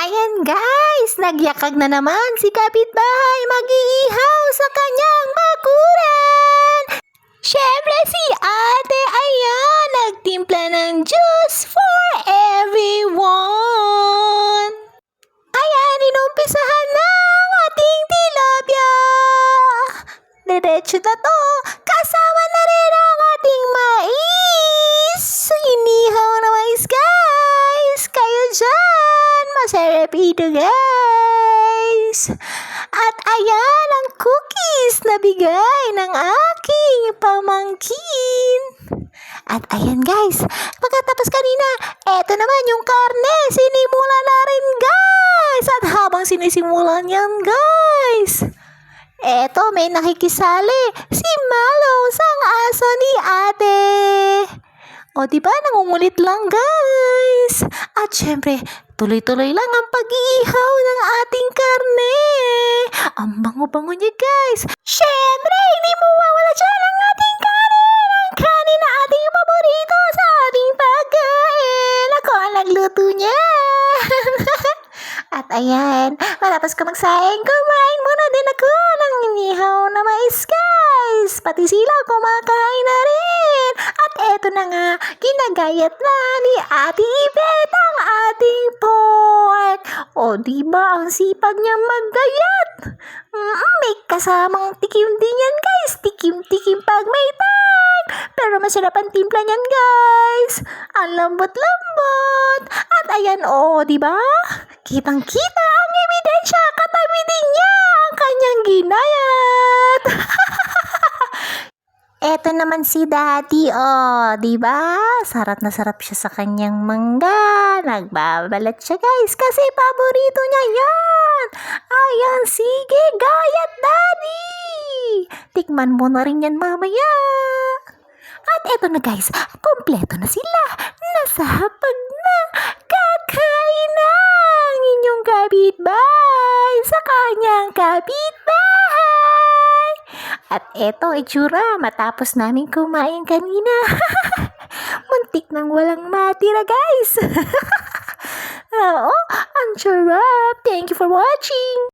Ayan guys, nagyakag na naman si kapitbahay mag-iihaw sa kanyang bakuran. Syempre si ate, ayan, nagtimpla ng juice for everyone. Ayan, inumpisahan na ang ating tilapia. Diretso na to, kasama na rin ang ating mais. Inihaw na mais guys, kayo dyan, masarap ito guys. At ayan ang cookies na bigay ng aking pamangkin. At ayan guys, pagkatapos kanina, eto naman yung karne, sinimula na rin guys. At habang sinisimulan yan guys, eto may nakikisali, si Malos, ang aso ni ate. O diba, nangungulit lang guys. At syempre, tuloy-tuloy lang ang pag-iihaw ng ating karne. Ang bango-bango niya guys. Syempre, hindi mawawala dyan ang ating kanin. Ang kanin na ating paborito sa ating pagkain. Ako ang nagluto niya. At ayan, matapos ko magsaing, kumain muna din ako ng inihaw na mais guys. Pati sila kumakain na rin. At eto na nga, ginagayat na ni Ate Yvette ang ating pork. O diba ang sipag niyang maggayat? May kasamang tikim din yan guys. Tikim-tikim pag may time. Pero masarap ang timpla niyan guys. Ang lambot-lambot. At ayan diba? Kitang-kita ang ebidensya. Katabi din niya ang kanyang ginayat. Eto naman si Daddy, diba? Sarap na sarap siya sa kanyang mangga. Nagbabalat siya guys kasi paborito niya yan. Ayan, sige, gayat Daddy. Tikman mo na rin yan mamaya. At eto na guys, kompleto na sila. Nasa hapag na. Kakain na ang inyong kapitbahay sa kanyang kapitbahay. At eto itsura matapos namin kumain kanina. Muntik nang walang matira guys. Oo, ang sarap. Thank you for watching.